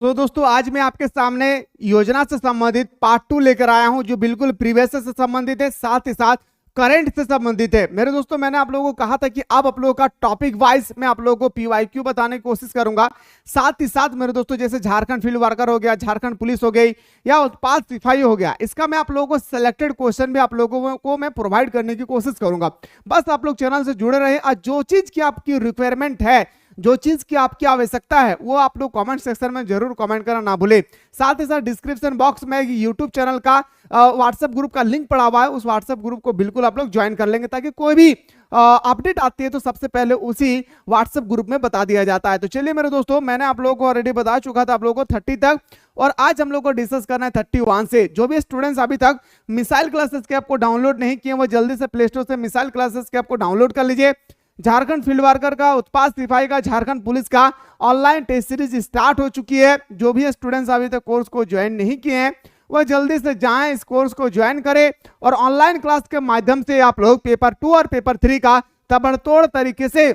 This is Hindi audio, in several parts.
तो दोस्तों आज मैं आपके सामने योजना से संबंधित पार्ट 2 लेकर आया हूं जो बिल्कुल प्रीवियस से संबंधित है, साथ ही साथ करंट से संबंधित है। मेरे दोस्तों मैंने आप लोगों को कहा था कि अब आप लोगों का टॉपिक वाइज मैं आप लोगों को पीवाईक्यू बताने की कोशिश करूंगा। साथ ही साथ मेरे दोस्तों जैसे झारखंड फील्ड वर्कर हो गया, झारखंड पुलिस हो गई या उत्पाद सिपाही हो गया, इसका मैं आप लोगों को सिलेक्टेड क्वेश्चन भी आप लोगों को मैं प्रोवाइड करने की कोशिश करूंगा। बस आप लोग चैनल से जुड़े रहे और जो चीज की आपकी रिक्वायरमेंट है, जो चीज की आपकी आवश्यकता है, वो आप लोग कमेंट सेक्शन में जरूर कमेंट करना ना भूले। साथ ही साथ डिस्क्रिप्शन बॉक्स में यूट्यूब चैनल का व्हाट्सएप ग्रुप का लिंक पड़ा हुआ है, उस व्हाट्सएप ग्रुप को बिल्कुल आप लोग ज्वाइन कर लेंगे ताकि कोई भी अपडेट आती है तो सबसे पहले उसी व्हाट्सएप ग्रुप में बता दिया जाता है। तो चलिए मेरे दोस्तों, मैंने आप लोगों को ऑलरेडी बता चुका था आप लोगों को 30 तक, और आज हम लोग को डिस्कस करना है 31 से। जो भी स्टूडेंट्स अभी तक मिसाइल क्लासेस के आपको डाउनलोड नहीं किए, वो जल्दी से प्ले स्टोर से मिसाइल क्लासेस के आपको डाउनलोड कर लीजिए। झारखंड फील्ड वर्कर का, उत्पाद सिपाही का, झारखंड पुलिस का ऑनलाइन टेस्ट सीरीज स्टार्ट हो चुकी है। जो भी स्टूडेंट्स अभी तक कोर्स को ज्वाइन नहीं किए हैं वह जल्दी से जाएं, इस कोर्स को ज्वाइन करें और ऑनलाइन क्लास के माध्यम से आप लोग पेपर 2 और पेपर 3 का ताबड़तोड़ तरीके से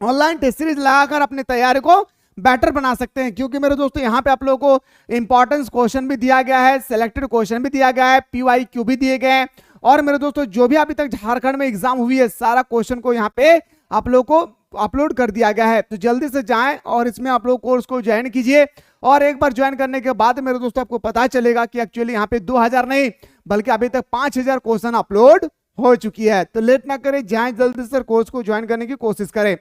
ऑनलाइन टेस्ट सीरीज लगाकर अपनी तैयारी को बेटर बना सकते हैं। क्योंकि मेरे दोस्तों यहाँ पे आप लोगों को इंपॉर्टेंस क्वेश्चन भी दिया गया है, सिलेक्टेड क्वेश्चन भी दिया गया है, पीवाईक्यू भी दिए गए हैं, और मेरे दोस्तों जो भी अभी तक झारखंड में एग्जाम हुई है सारा क्वेश्चन को यहाँ पे आप लोग को अपलोड कर दिया गया है। तो जल्दी से जाएं और इसमें आप लोग कोर्स को ज्वाइन कीजिए। और एक बार ज्वाइन करने के बाद मेरे दोस्तों आपको पता चलेगा कि एक्चुअली यहाँ पे 2000 नहीं बल्कि अभी तक 5000 क्वेश्चन अपलोड हो चुकी है। तो लेट ना करें, जाएं जल्दी से कोर्स को ज्वाइन करने की कोशिश करें।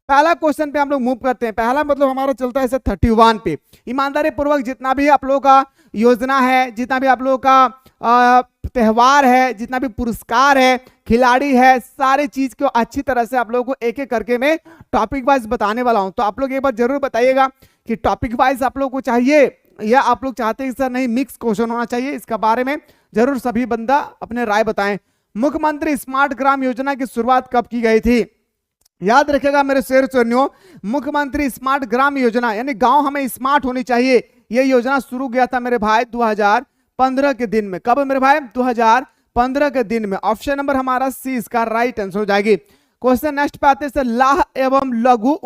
पहला क्वेश्चन पे हम लोग मूव करते हैं। पहला मतलब हमारा चलता है 31 पे। ईमानदारी पूर्वक जितना भी आप लोगों का योजना है, जितना भी आप लोगों का त्योहार है, जितना भी पुरस्कार है, खिलाड़ी है, सारे चीज को अच्छी तरह से आप लोगों को एक एक करके मैं टॉपिक वाइज बताने वाला हूं। तो आप लोग एक बार जरूर बताइएगा कि टॉपिक वाइज आप लोग को चाहिए या आप लोग चाहते हैं सर नहीं मिक्स क्वेश्चन होना चाहिए। इसका बारे में जरूर सभी बंदा अपने राय बताएं। मुख्यमंत्री स्मार्ट ग्राम योजना की शुरुआत कब की गई थी? याद रखेगा मेरे शेर चोनियों, मुख्यमंत्री स्मार्ट ग्राम योजना यानी गांव हमें स्मार्ट होनी चाहिए, यह योजना शुरू किया था मेरे भाई 2015 के दिन में। कब मेरे भाई? 2015 के दिन में। ऑप्शन नंबर हमारा सी इसका राइट आंसर हो जाएगी। क्वेश्चन नेक्स्ट पे आते हैं। लाह एवं लघु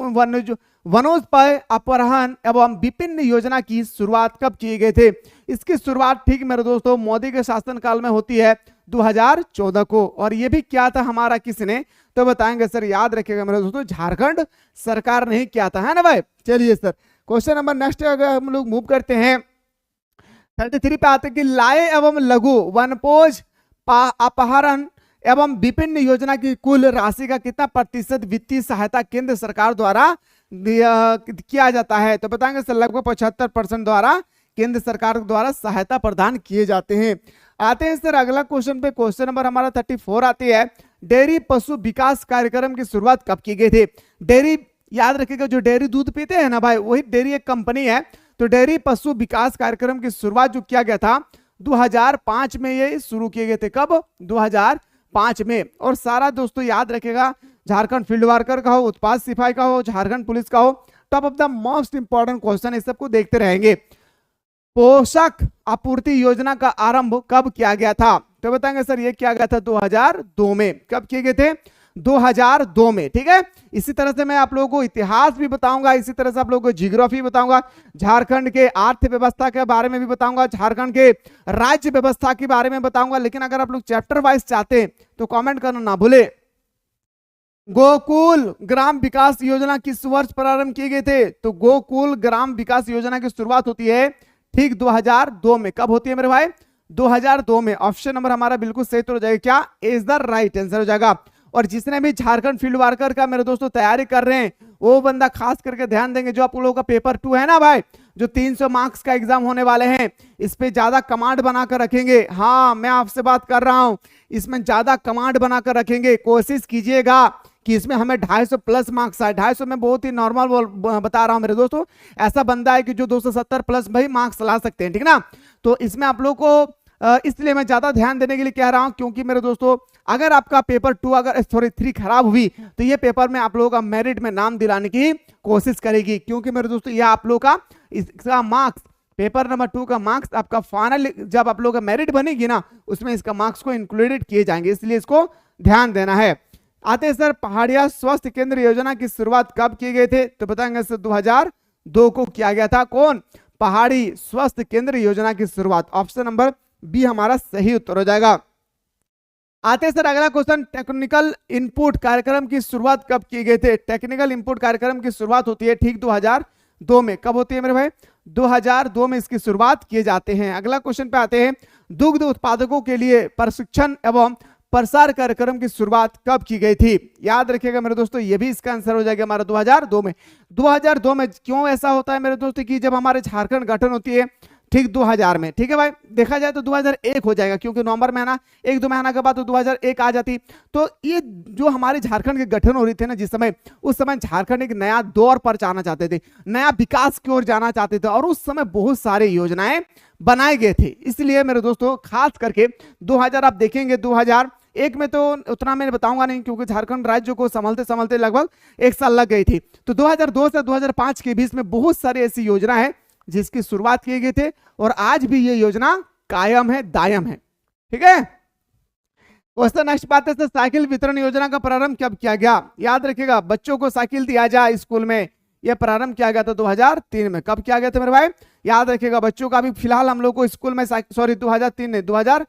वनोत्पय अपहरण एवं विपिन योजना की शुरुआत कब किए गए थे? इसकी शुरुआत ठीक मेरे दोस्तों मोदी के शासनकाल में होती है 2014 को। और ये भी क्या था हमारा किसने? तो बताएंगे सर, याद रखिएगा मेरे दोस्तों, झारखंड सरकार ने किया था, है ना भाई। चलिए सर, क्वेश्चन नंबर नेक्स्ट अगर हम लोग मूव करते हैं 33 पे आते हैं कि लाए एवं लघु वनोपज अपहरण एवं विपिन योजना की कुल राशि का कितना प्रतिशत वित्तीय सहायता केंद्र सरकार द्वारा किया जाता है? तो बताएंगे सर लगभग 75% द्वारा केंद्र सरकार द्वारा सहायता प्रदान किए जाते हैं। आते हैं सर अगला क्वेश्चन पे। क्वेश्चन नंबर हमारा 34 आती है। डेयरी पशु विकास कार्यक्रम की शुरुआत कब की गई थी? डेयरी, याद रखिएगा जो डेयरी दूध पीते हैं ना भाई, वही डेयरी एक कंपनी है। तो डेयरी पशु विकास कार्यक्रम की शुरुआत जो किया गया था 2005 में, ये शुरू किए गए थे। कब? 2005 में। और सारा दोस्तों याद रखेगा, झारखंड फील्ड वर्कर का हो, उत्पाद सिपाही का हो, झारखंड पुलिस का हो, top of the most important question, इस सबको देखते रहेंगे। पोषक आपूर्ति योजना का आरंभ कब किया गया था? तो बताएंगे सर ये किया गया था 2002 में। कब किए गए थे? 2002 में। ठीक है, इसी तरह से मैं आप लोगों को इतिहास भी बताऊंगा, इसी तरह से आप लोगों को ज्योग्राफी बताऊंगा, झारखंड के अर्थव्यवस्था के बारे में भी बताऊंगा, झारखंड के राज्य व्यवस्था के बारे में बताऊंगा। लेकिन अगर आप लोग चैप्टर वाइज चाहते हैं तो कमेंट करना ना भूले। गोकुल ग्राम विकास योजना किस वर्ष प्रारंभ किए गए थे? तो गोकुल ग्राम विकास योजना की शुरुआत होती है ठीक 2002 में। कब होती है मेरे भाई? 2002 में। ऑप्शन नंबर हमारा बिल्कुल सही तो हो जाएगा, क्या इज द राइट आंसर हो जाएगा। और जिसने भी झारखंड फील्ड वर्कर का मेरे दोस्तों तैयारी कर रहे हैं वो बंदा खास करके ध्यान देंगे, जो आप लोगों का पेपर 2 है ना भाई, जो 300 मार्क्स का एग्जाम होने वाले हैं, इस पे ज्यादा कमांड बनाकर रखेंगे। हाँ, मैं आपसे बात कर रहा हूं, इसमें ज्यादा कमांड बनाकर रखेंगे। कोशिश कीजिएगा कि इसमें हमें 250 प्लस मार्क्स आए। 250 में बहुत ही नॉर्मल बता रहा हूं मेरे दोस्तों, ऐसा बंदा है कि जो 270 प्लस भाई मार्क्स ला सकते हैं, ठीक ना। तो इसमें आप लोग को इसलिए मैं ज्यादा ध्यान देने के लिए कह रहा हूं, क्योंकि मेरे दोस्तों अगर आपका पेपर 2 अगर सॉरी 3 खराब हुई तो ये पेपर में आप लोगों का मेरिट में नाम दिलाने की कोशिश करेगी। क्योंकि मेरे दोस्तों यह आप लोग का इसका मार्क्स, पेपर नंबर 2 का मार्क्स आपका फाइनल जब आप लोग का मेरिट बनेगी ना, उसमें इसका मार्क्स को इंक्लूडेड किए जाएंगे, इसलिए इसको ध्यान देना है। आते हैं सर पहाड़िया स्वास्थ्य केंद्र योजना की शुरुआत कब किए गए थे? तो बताएंगे सर 2002 को किया गया था। कौन? पहाड़ी स्वास्थ्य केंद्र योजना की शुरुआत। ऑप्शन नंबर बी हमारा सही उत्तर हो जाएगा। आते सर अगला क्वेश्चन, टेक्निकल इनपुट कार्यक्रम की शुरुआत कब की गई थे? टेक्निकल इनपुट कार्यक्रम की शुरुआत होती है ठीक 2002 में। कब होती है मेरे भाई? 2002 में इसकी शुरुआत किए जाते हैं। अगला क्वेश्चन पे आते हैं, दुग्ध उत्पादकों के लिए प्रशिक्षण एवं प्रसार कार्यक्रम की शुरुआत कब की गई थी? याद रखिएगा मेरे दोस्तों, ये भी इसका आंसर हो जाएगा हमारा 2002 में। 2002 में क्यों ऐसा होता है मेरे दोस्तों कि जब हमारे झारखंड गठन होती है ठीक 2000 में, ठीक है भाई। देखा जाए तो 2001 हो जाएगा क्योंकि नवंबर महीना, एक दो महीना के बाद तो 2001 आ जाती। तो ये जो हमारे झारखंड के गठन हो रही थी ना जिस समय, उस समय झारखंड एक नया दौर पर जाना चाहते थे, नया विकास की ओर जाना चाहते थे और उस समय बहुत सारे योजनाएं बनाए गए थे। इसलिए मेरे दोस्तों खास करके 2000 आप देखेंगे, 2001 में तो उतना मैं बताऊंगा नहीं क्योंकि झारखंड राज्य को संभलते संभलते लगभग एक साल लग गई थी। तो 2002 से 2005 के बीच में बहुत सारी ऐसी योजना है जिसकी शुरुआत किए गए थे और आज भी ये योजना कायम है, दायम है। ठीक है, क्वेश्चन नेक्स्ट बात है, साइकिल वितरण योजना का प्रारंभ कब किया गया? याद रखिएगा, बच्चों को साइकिल दिया जाए स्कूल में, यह प्रारंभ किया गया था 2003 में। कब किया गया था मेरे भाई? याद रखिएगा, बच्चों का भी फिलहाल हम लोग को स्कूल में 2003 नहीं, 2000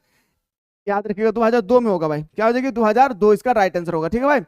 याद रखिएगा 2002 में होगा भाई। क्या हो जाएगी? 2002 इसका राइट आंसर होगा। ठीक है भाई,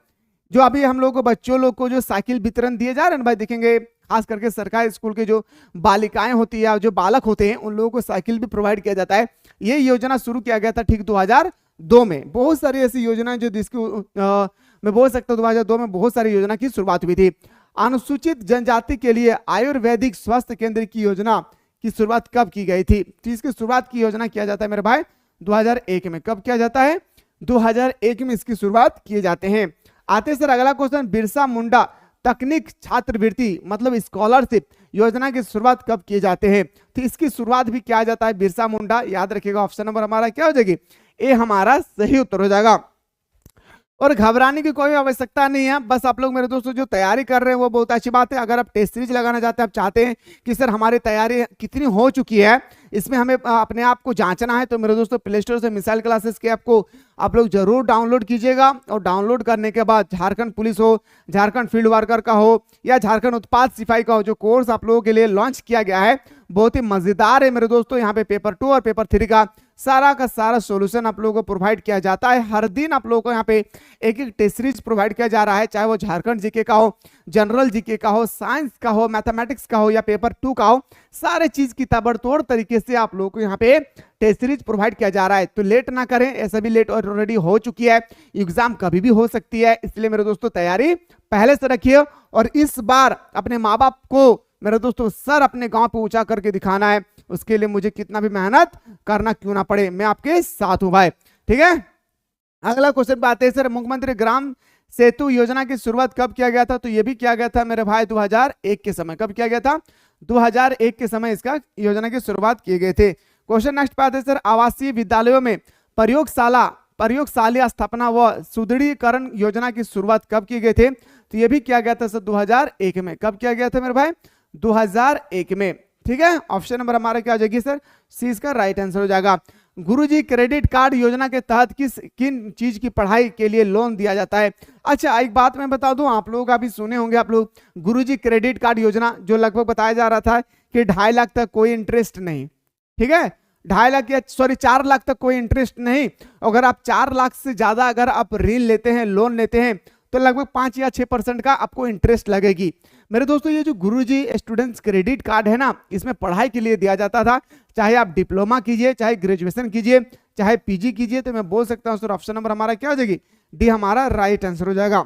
जो अभी हम लोग को बच्चों लोग को जो साइकिल वितरण दिए जा रहे हैं भाई, देखेंगे खास करके सरकारी स्कूल के जो बालिकाएं होती है, जो बालक होते हैं, उन लोगों को साइकिल भी प्रोवाइड किया जाता है। ये योजना शुरू किया गया था ठीक 2002 में। बहुत सारी ऐसी योजनाएं जो जिसकी मैं बोल सकता हूँ 2002 में बहुत सारी योजना की शुरुआत हुई थी। अनुसूचित जनजाति के लिए आयुर्वेदिक स्वास्थ्य केंद्र की योजना की शुरुआत कब की गई थी? तो इसकी शुरुआत की योजना किया जाता है मेरे भाई 2001 में। कब किया जाता है? 2001 में इसकी शुरुआत किए जाते हैं। आते सर अगला क्वेश्चन, बिरसा मुंडा तकनीक छात्रवृत्ति मतलब स्कॉलरशिप योजना की शुरुआत कब किए जाते हैं? तो इसकी शुरुआत भी किया जाता है बिरसा मुंडा। याद रखिएगा ऑप्शन नंबर हमारा क्या हो जाएगी? ए हमारा सही उत्तर हो जाएगा। और घबराने की कोई आवश्यकता नहीं है, बस आप लोग मेरे दोस्तों जो तैयारी कर रहे हैं वो बहुत अच्छी बात है। अगर आप टेस्ट सीरीज लगाना चाहते हैं, आप चाहते हैं कि सर हमारी तैयारी कितनी हो चुकी है, इसमें हमें अपने आप को जांचना है, तो मेरे दोस्तों प्ले स्टोर से मिसाइल क्लासेस के ऐप को आप लोग जरूर डाउनलोड कीजिएगा। और डाउनलोड करने के बाद झारखंड पुलिस हो, झारखंड फील्ड वर्कर का हो या झारखंड उत्पाद सिपाही का हो, जो कोर्स आप लोगों के लिए लॉन्च किया गया है बहुत ही मजेदार है मेरे दोस्तों। यहाँ पे पेपर 2 और पेपर 3 का सारा सॉल्यूशन आप लोगों को प्रोवाइड किया जाता है। हर दिन आप लोगों को यहाँ पे एक एक टेस्ट सीरीज प्रोवाइड किया जा रहा है, चाहे वो झारखंड जीके का हो, जनरल जीके का हो, साइंस का हो, मैथमेटिक्स का हो या पेपर 2 का हो, सारे चीज की ताबड़तोड़ तरीके से आप लोगों को यहाँ पे टेस्ट सीरीज प्रोवाइड किया जा रहा है। तो लेट ना करें, ऐसा भी लेट ऑलरेडी हो चुकी है, एग्जाम कभी भी हो सकती है, इसलिए मेरे दोस्तों तैयारी पहले से रखिए। और इस बार अपने माँ बाप को मेरे दोस्तों सर अपने गांव पे ऊंचा करके दिखाना है, उसके लिए मुझे कितना भी मेहनत करना क्यों ना पड़े, मैं आपके साथ हूं भाई। ठीक है, अगला क्वेश्चन पे आते हैं सर, मुख्यमंत्री ग्राम सेतु योजना की शुरुआत कब किया गया था? तो ये भी किया गया था मेरे भाई 2001 के समय। कब किया गया था? 2001 के समय इसका योजना की शुरुआत किए गए थे। क्वेश्चन नेक्स्ट पे आते हैं सर, आवासीय विद्यालयों में प्रयोगशाला स्थापना व सुदृढ़ीकरण योजना की शुरुआत कब किए गए थे? तो ये भी किया गया था सर 2001 में। कब किया गया था मेरे भाई? 2001 में। ठीक है, ऑप्शन नंबर हमारा क्या हो जाएगी सर? सी इसका राइट आंसर हो जाएगा। गुरुजी क्रेडिट कार्ड योजना के तहत किन चीज की पढ़ाई के लिए लोन दिया जाता है? अच्छा, एक बात मैं बता दूं, आप लोग अभी सुने होंगे आप लोग गुरुजी क्रेडिट कार्ड योजना, जो लगभग बताया जा रहा था कि 2.5 लाख तक कोई इंटरेस्ट नहीं। ठीक है, 2.5 लाख या 4 लाख तक कोई इंटरेस्ट नहीं। अगर आप 4 लाख से ज्यादा अगर आप ऋण लेते हैं, लोन लेते हैं, तो लगभग 5 या 6% का आपको इंटरेस्ट लगेगी। मेरे दोस्तों ये जो गुरुजी स्टूडेंट्स क्रेडिट कार्ड है ना, इसमें पढ़ाई के लिए दिया जाता था, चाहे आप डिप्लोमा कीजिए, चाहे ग्रेजुएशन कीजिए, चाहे पीजी कीजिए। तो मैं बोल सकता हूं सर ऑप्शन नंबर हमारा क्या हो जाएगी? डी हमारा राइट आंसर हो जाएगा।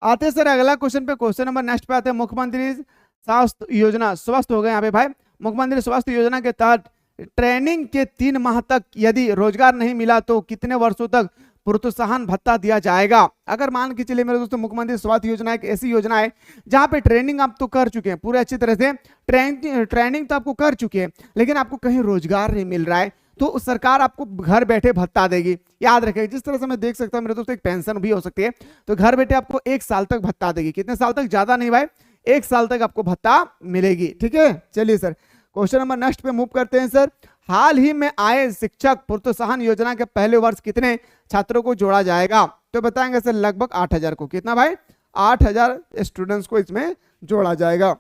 आते सर अगला क्वेश्चन पे, क्वेश्चन नंबर नेक्स्ट पे आते हैं, मुख्यमंत्री स्वास्थ्य योजना, स्वस्थ हो गए यहाँ पे भाई, मुख्यमंत्री स्वास्थ्य योजना के तहत ट्रेनिंग के 3 माह तक यदि रोजगार नहीं मिला तो कितने वर्षों तक प्रोत्साहन भत्ता दिया जाएगा? अगर मान के चलिए मेरे दोस्तों, मुख्यमंत्री स्वास्थ्य योजना एक ऐसी योजना है जहां पे ट्रेनिंग आप तो कर चुके हैं पूरे अच्छी तरह से, ट्रेनिंग तो आपको कर चुके हैं, लेकिन आपको कहीं रोजगार नहीं मिल रहा है, तो सरकार आपको घर बैठे भत्ता देगी। याद रखें, जिस तरह से मैं देख सकता हूं मेरे दोस्तों, एक पेंशन भी हो सकती है, तो घर बैठे आपको 1 साल तक भत्ता देगी। कितने साल तक? ज्यादा नहीं भाई, 1 साल तक आपको भत्ता मिलेगी। ठीक है, चलिए सर क्वेश्चन नंबर नेक्स्ट पे मूव करते हैं सर। हाल ही में आए शिक्षक प्रोत्साहन योजना के पहले वर्ष कितने छात्रों को जोड़ा जाएगा? तो बताएंगे सर लगभग 8000 को। कितना भाई? 8000 स्टूडेंट्स को इसमें जोड़ा जाएगा।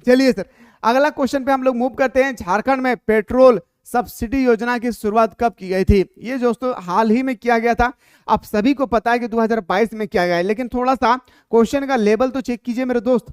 चलिए सर अगला क्वेश्चन पे हम लोग मूव करते हैं। झारखंड में पेट्रोल सब्सिडी योजना की शुरुआत कब की गई थी? ये दोस्तों हाल ही में किया गया था। आप सभी को पता है कि 2022 में किया गया है, लेकिन थोड़ा सा क्वेश्चन का लेवल तो चेक कीजिए मेरे दोस्त,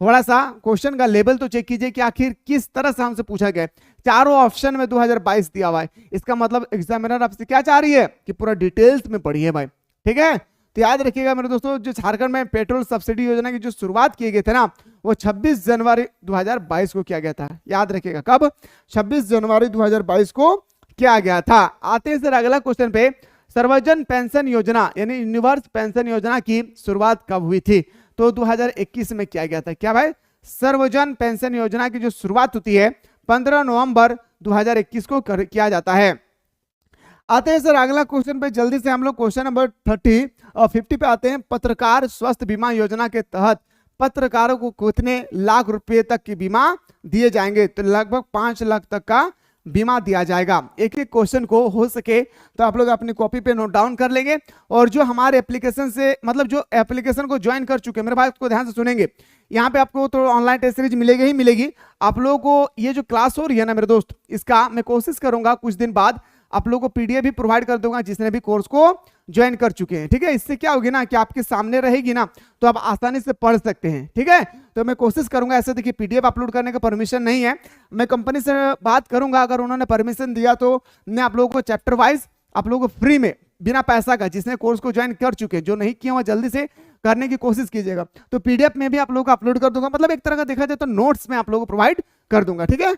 थोड़ा सा क्वेश्चन का लेवल तो चेक कीजिए कि आखिर किस तरह से हमसे पूछा गया। चारों ऑप्शन में 2022 दिया हुआ है, इसका मतलब एग्जामिनर आपसे क्या चाह रही है कि पूरा डिटेल्स में पढ़िए भाई, ठीक है। तो याद रखिएगा मेरे दोस्तों, जो झारखंड में पेट्रोल सब्सिडी योजना की जो शुरुआत किए गए थे ना, वो 26 जनवरी 2022 को किया गया था। याद रखिएगा कब? 26 जनवरी 2022 को किया गया था। आते हैं सर अगला क्वेश्चन पे। सर्वजन पेंशन योजना यानी यूनिवर्सल पेंशन योजना की शुरुआत कब हुई थी? तो 2021 में किया गया था। क्या भाई? सर्वजन पेंशन योजना की जो शुरुआत होती है 15 नवंबर 2021 को किया जाता है। आते हैं सर अगला क्वेश्चन पे जल्दी से, हम लोग क्वेश्चन नंबर 30 और 50 पे आते हैं। पत्रकार स्वास्थ्य बीमा योजना के तहत पत्रकारों को कितने लाख रुपए तक की बीमा दिए जाएंगे? तो लगभग 5 लाख तक का बीमा दिया जाएगा। एक एक क्वेश्चन को हो सके तो आप लोग अपनी कॉपी पे नोट डाउन कर लेंगे। और जो हमारे एप्लीकेशन से मतलब जो एप्लीकेशन को ज्वाइन कर चुके हैं मेरे भाई, उसको ध्यान से सुनेंगे। यहाँ पे आपको तो ऑनलाइन टेस्ट सीरीज मिलेगी ही मिलेगी। आप लोगों को ये जो क्लास हो रही है ना मेरे दोस्त, इसका मैं कोशिश करूंगा कुछ दिन बाद आप लोगों को पीडीएफ भी प्रोवाइड कर दूंगा जिसने भी कोर्स को ज्वाइन कर चुके हैं, ठीक है। इससे क्या होगी ना कि आपके सामने रहेगी ना, तो आप आसानी से पढ़ सकते हैं, ठीक है। तो मैं कोशिश करूंगा। ऐसे देखिए पीडीएफ अपलोड करने का परमिशन नहीं है, मैं कंपनी से बात करूंगा, अगर उन्होंने परमिशन दिया तो मैं आप लोगों को चैप्टर वाइज आप लोगों को फ्री में बिना पैसा का, जिसने कोर्स को ज्वाइन कर चुके हैं, जो नहीं किया वह जल्दी से करने की कोशिश कीजिएगा। तो पीडीएफ में भी आप लोगों को अपलोड कर दूंगा, मतलब एक तरह का देखा जाए तो नोट्स में आप लोगों को प्रोवाइड कर दूंगा, ठीक है।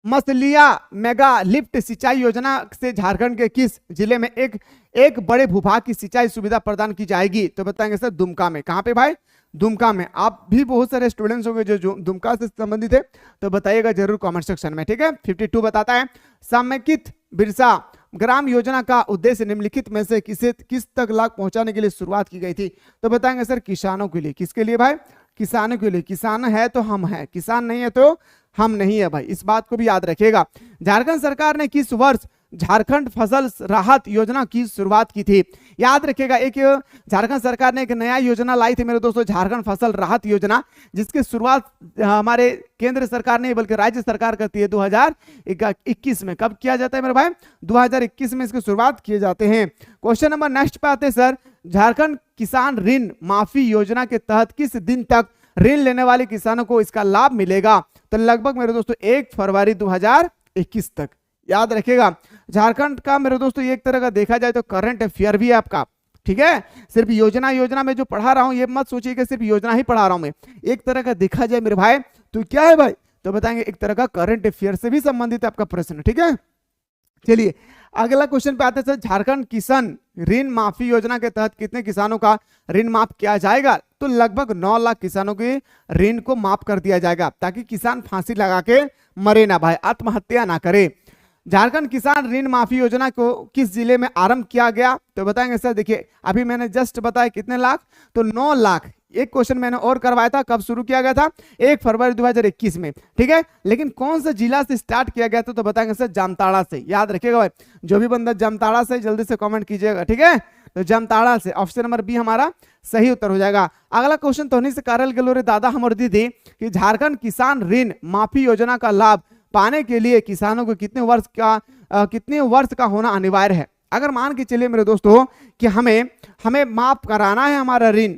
मसलिया मेगा लिफ्ट सिंचाई योजना से झारखंड के किस जिले में एक बड़े भूभाग की सिंचाई सुविधा प्रदान की जाएगी? तो बताएंगे सर दुमका में। कहां पे भाई? दुमका में। आप भी बहुत सारे स्टूडेंट्स होंगे जो दुमका से संबंधित है, तो बताइएगा जरूर कमेंट सेक्शन में, ठीक है। 52 बताता है समेकित बिरसा ग्राम योजना का उद्देश्य निम्नलिखित में से किस तक लाभ पहुंचाने के लिए शुरुआत की गई थी? तो बताएंगे सर किसानों के लिए। किसके लिए भाई? किसानों के लिए। किसान है तो हम हैं, किसान नहीं है तो हम नहीं है भाई, इस बात को भी याद रखिएगा। झारखंड सरकार ने किस वर्ष झारखंड फसल राहत योजना की शुरुआत की थी? याद रखिएगा, एक झारखंड सरकार ने एक नया योजना लाई थी मेरे दोस्तों, झारखंड फसल राहत योजना, जिसकी शुरुआत हमारे केंद्र सरकार नहीं बल्कि राज्य सरकार करती है 2021 में। कब किया जाता है मेरे भाई? 2021 में इसकी शुरुआत किए जाते हैं। क्वेश्चन नंबर नेक्स्ट पे आते हैं सर। झारखंड किसान ऋण माफी योजना के तहत किस दिन तक ऋण लेने वाले किसानों को इसका लाभ मिलेगा? तो लगभग मेरे दोस्तों 1 फरवरी 2021 तक। याद रखिएगा झारखंड का मेरे दोस्तों एक तरह का देखा जाए तो करंट अफेयर भी है आपका, ठीक है। सिर्फ योजना में जो पढ़ा रहा हूं ये मत सोचिए कि सिर्फ योजना ही पढ़ा रहा हूं मैं, एक तरह का देखा जाए मेरे भाई तो क्या है भाई? तो बताएंगे एक तरह का करंट अफेयर से भी संबंधित आपका प्रश्न, ठीक है। चलिए अगला क्वेश्चन पे आते हैं सर। झारखंड किसान ऋण माफी योजना के तहत कितने किसानों का ऋण माफ किया जाएगा? तो लगभग 9 लाख किसानों के ऋण को माफ कर दिया जाएगा, ताकि किसान फांसी लगा के मरे ना भाई, आत्महत्या ना करे। झारखंड किसान ऋण माफी योजना को किस जिले में आरंभ किया गया? तो बताएंगे सर देखिए अभी मैंने जस्ट बताया कितने लाख, तो 9 लाख। एक क्वेश्चन मैंने और करवाया था, कब शुरू किया गया था? 1 फरवरी 2021 में, ठीक है। लेकिन कौन सा जिला से स्टार्ट किया गया था? तो बताएंगे सर जामताड़ा से। याद रखिएगा भाई, जो भी बंदा जामताड़ा से जल्दी से कमेंट कीजिएगा, ठीक है। तो जामताड़ा से ऑप्शन नंबर बी हमारा सही उत्तर हो जाएगा। अगला क्वेश्चन तो से कारल गलोरे दादा हमर दीदी कि झारखंड किसान ऋण माफी योजना का लाभ पाने के लिए किसानों को कितने वर्ष का होना अनिवार्य है? अगर मान के चलिए मेरे दोस्तों कि हमें माफ कराना है हमारा ऋण,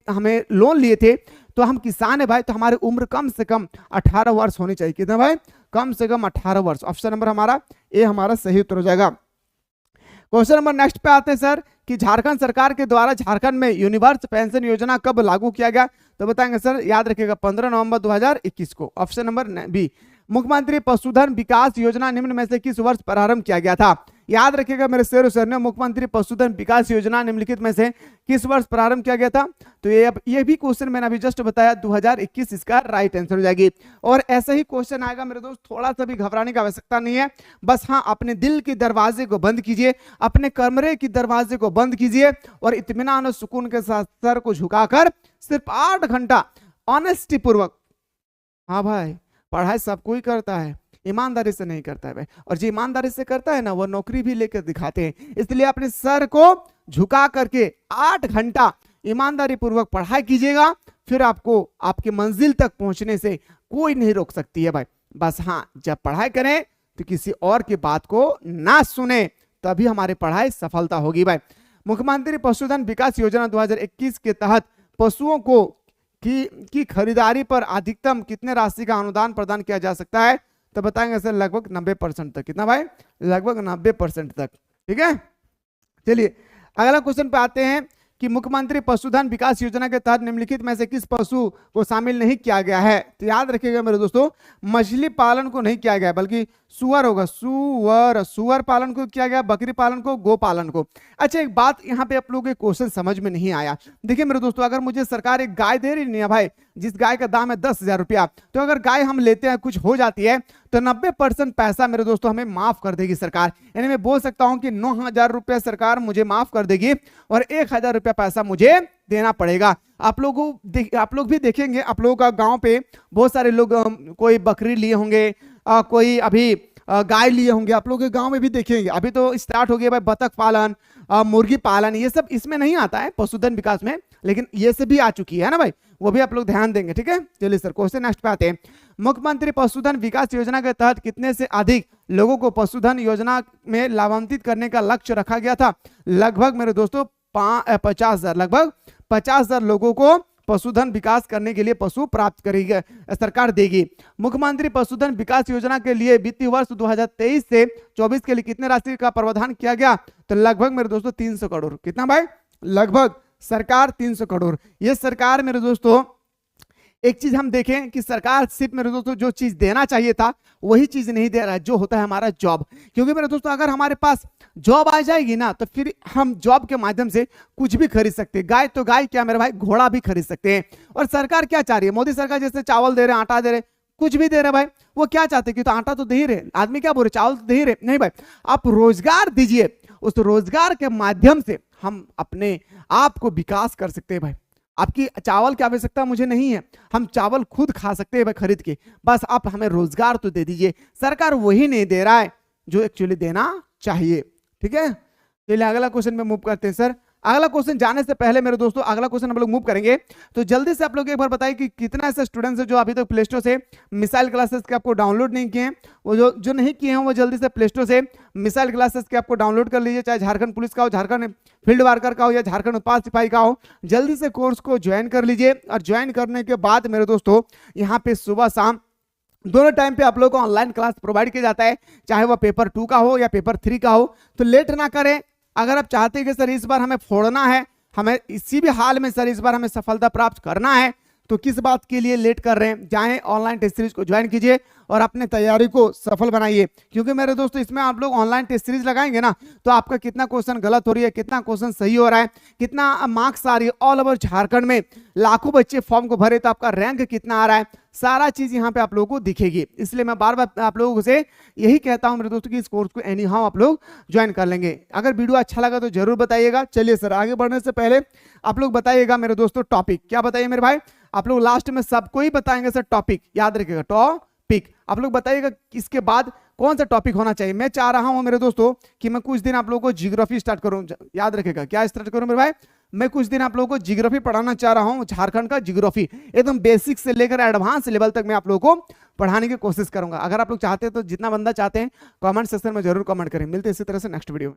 हमें लोन लिए थे, तो हम किसान है भाई, तो हमारी उम्र कम से कम 18 वर्ष होनी चाहिए। कितना भाई? कम से कम 18 वर्ष। ऑप्शन नंबर हमारा ए हमारा सही उत्तर हो जाएगा। क्वेश्चन नंबर नेक्स्ट पे आते हैं सर कि झारखंड सरकार के द्वारा झारखंड में यूनिवर्सल पेंशन योजना कब लागू किया गया? तो बताएंगे सर, याद रखिएगा 15 नवंबर 2021 को। Option number B. मुख्यमंत्री पशुधन विकास योजना निम्न में से किस वर्ष प्रारंभ किया गया था? याद रखिएगा मेरे शेर सर ने, मुख्यमंत्री पशुधन विकास योजना निम्नलिखित में से किस वर्ष प्रारंभ किया गया था? तो ये भी क्वेश्चन मैंने अभी जस्ट बताया 2021 इसका राइट आंसर हो जाएगी। और ऐसा ही क्वेश्चन आएगा मेरे दोस्त, थोड़ा सा भी घबराने की आवश्यकता नहीं है। बस हाँ, अपने दिल के दरवाजे को बंद कीजिए, अपने कमरे के दरवाजे को बंद कीजिए और इत्मीनान और सुकून के साथ सर को झुकाकर सिर्फ 8 घंटा ऑनेस्टी पूर्वक, हाँ भाई पढ़ाई सब कोई करता है, ईमानदारी से नहीं करता है भाई, और जो ईमानदारी से करता है ना वो नौकरी भी लेकर दिखाते हैं। इसलिए अपने सर को झुका करके 8 घंटा ईमानदारी पूर्वक पढ़ाई कीजिएगा, फिर आपको आपकी मंजिल तक पहुंचने से कोई नहीं रोक सकती है भाई। बस हाँ, जब पढ़ाई करें तो किसी और की बात को ना सुने, तभी हमारी पढ़ाई सफलता होगी भाई। मुख्यमंत्री पशुधन विकास योजना 2021 के तहत पशुओं को की खरीदारी पर अधिकतम कितने राशि का अनुदान प्रदान किया जा सकता है? तो बताएंगे सर लगभग 90% तक। कितना भाई? लगभग 90% तक। ठीक है, चलिए अगला क्वेश्चन पे आते हैं कि मुख्यमंत्री पशुधन विकास योजना के तहत निम्नलिखित में से किस पशु को शामिल नहीं किया गया है? तो याद रखिएगा मेरे दोस्तों, मछली पालन को नहीं किया गया, बल्कि सुअर होगा, सुअर पालन को किया गया, बकरी पालन को, गो पालन को। अच्छा, एक बात यहाँ पे आप लोगों के क्वेश्चन समझ में नहीं आया। देखिए मेरे दोस्तों, अगर मुझे सरकार एक गाय दे रही है भाई, जिस गाय का दाम है 10,000 रुपया, तो अगर गाय हम लेते हैं, कुछ हो जाती है, तो 90% पैसा मेरे दोस्तों हमें माफ कर देगी सरकार। यानी मैं बोल सकता हूं कि 9,000 रुपया सरकार मुझे माफ कर देगी और 1,000 रुपया पैसा मुझे देना पड़ेगा। आप लोग भी देखेंगे, आप लोगों का गांव पे बहुत सारे लोग कोई बकरी लिए होंगे, कोई अभी गाय लिए होंगे, आप लोगों के गांव में भी देखेंगे। अभी तो स्टार्ट हो गया भाई बतख पालन, मुर्गी पालन, ये सब इसमें नहीं आता है पशुधन विकास में, लेकिन ये सब भी आ चुकी है ना भाई, वो भी आप लोग ध्यान देंगे। ठीक है, चलिए सर क्वेश्चन नेक्स्ट पे आते हैं। मुख्यमंत्री पशुधन विकास योजना के तहत कितने से अधिक लोगों को पशुधन योजना में लाभान्वित करने का लक्ष्य रखा गया था? लगभग मेरे दोस्तों 50,000, लगभग 50,000 लोगों को पशुधन विकास करने के लिए पशु प्राप्त करेगी सरकार देगी। मुख्यमंत्री पशुधन विकास योजना के लिए वित्तीय वर्ष 2023 से 24 के लिए कितने राशि का प्रावधान किया गया? तो लगभग मेरे दोस्तों 300 करोड़। कितना भाई? लगभग सरकार 300 करोड़। ये सरकार मेरे दोस्तों, एक चीज हम देखें कि सरकार सिर्फ मेरे दोस्तों जो चीज देना चाहिए था वही चीज नहीं दे रहा है, जो होता है हमारा जॉब। क्योंकि मेरे दोस्तों अगर हमारे पास जॉब आ जाएगी ना, तो फिर हम जॉब के माध्यम से कुछ भी खरीद सकते हैं। गाय तो गाय क्या मेरे भाई, घोड़ा भी खरीद सकते हैं। और सरकार क्या चाह रही है? मोदी सरकार जैसे चावल दे रहे, आटा दे रहे, कुछ भी दे रहे भाई, वो क्या चाहते हैं कि तो आटा तो दे ही रहे, आदमी क्या बोल रहे, चावल तो दे ही रहे। नहीं भाई, आप रोजगार दीजिए, उस रोजगार के माध्यम से हम अपने आप को विकास कर सकते हैं भाई। आपकी चावल की आवश्यकता मुझे नहीं है, हम चावल खुद खा सकते हैं भाई खरीद के, बस आप हमें रोजगार तो दे दीजिए। सरकार वही नहीं दे रहा है जो एक्चुअली देना चाहिए। ठीक है, चलिए अगला क्वेश्चन में मूव करते हैं सर। अगला क्वेश्चन जाने से पहले मेरे दोस्तों, अगला क्वेश्चन हम लोग मूव करेंगे, तो जल्दी से आप लोग एक बार बताइए कि कितना ऐसे स्टूडेंट्स हैं जो अभी तक प्ले स्टोर से मिसाइल क्लासेस के आपको डाउनलोड नहीं किए हैं। वो जो नहीं किए हैं वो जल्दी से प्ले स्टोर से मिसाइल क्लासेस के आपको डाउनलोड कर लीजिए, चाहे झारखंड पुलिस का हो, झारखंड फील्ड वर्कर का हो, या झारखंड उत्पाद सिपाही का हो। जल्दी से कोर्स को ज्वाइन कर लीजिए, और ज्वाइन करने के बाद मेरे दोस्तों यहाँ पे सुबह शाम दोनों टाइम पे आप लोगों को ऑनलाइन क्लास प्रोवाइड किया जाता है, चाहे वह पेपर 2 का हो या पेपर 3 का हो। तो लेट ना करें। अगर आप चाहते हैं कि सर इस बार हमें फोड़ना है, हमें इसी भी हाल में सर इस बार हमें सफलता प्राप्त करना है, तो किस बात के लिए लेट कर रहे हैं? जाएं ऑनलाइन टेस्ट सीरीज को ज्वाइन कीजिए और अपने तैयारी को सफल बनाइए। क्योंकि मेरे दोस्तों इसमें आप लोग ऑनलाइन टेस्ट सीरीज लगाएंगे ना, तो आपका कितना क्वेश्चन गलत हो रही है, कितना क्वेश्चन सही हो रहा है, कितना मार्क्स आ रही है, ऑल ओवर झारखंड में लाखों बच्चे फॉर्म को भरे तो आपका रैंक कितना आ रहा है, सारा चीज यहाँ पे आप लोगों को दिखेगी। इसलिए मैं बार बार आप लोगों से यही कहता हूँ मेरे दोस्तों कि इस कोर्स को एनी हाउ आप लोग ज्वाइन कर लेंगे। अगर वीडियो अच्छा लगा तो जरूर बताइएगा। चलिए सर आगे बढ़ने से पहले आप लोग बताइएगा मेरे दोस्तों टॉपिक क्या बताइए मेरे भाई, आप लोग लास्ट में सबको ही बताएंगे सर टॉपिक, याद रखिएगा टॉपिक। आप लोग बताइएगा इसके बाद कौन सा टॉपिक होना चाहिए। मैं चाह रहा हूं मेरे दोस्तों कि मैं कुछ दिन आप लोगों को जियोग्राफी स्टार्ट करूं, याद रखिएगा क्या स्टार्ट करूं मेरे भाई, मैं कुछ दिन आप लोगों को जियोग्राफी पढ़ाना चाह रहा हूं, झारखंड का जियोग्राफी एकदम बेसिक से लेकर एडवांस लेवल तक मैं आप लोगों को पढ़ाने की कोशिश करूंगा। अगर आप लोग चाहते हैं तो जितना बंदा चाहते हैं कमेंट सेक्शन में जरूर कमेंट करें। मिलते हैं इसी तरह से नेक्स्ट वीडियो में।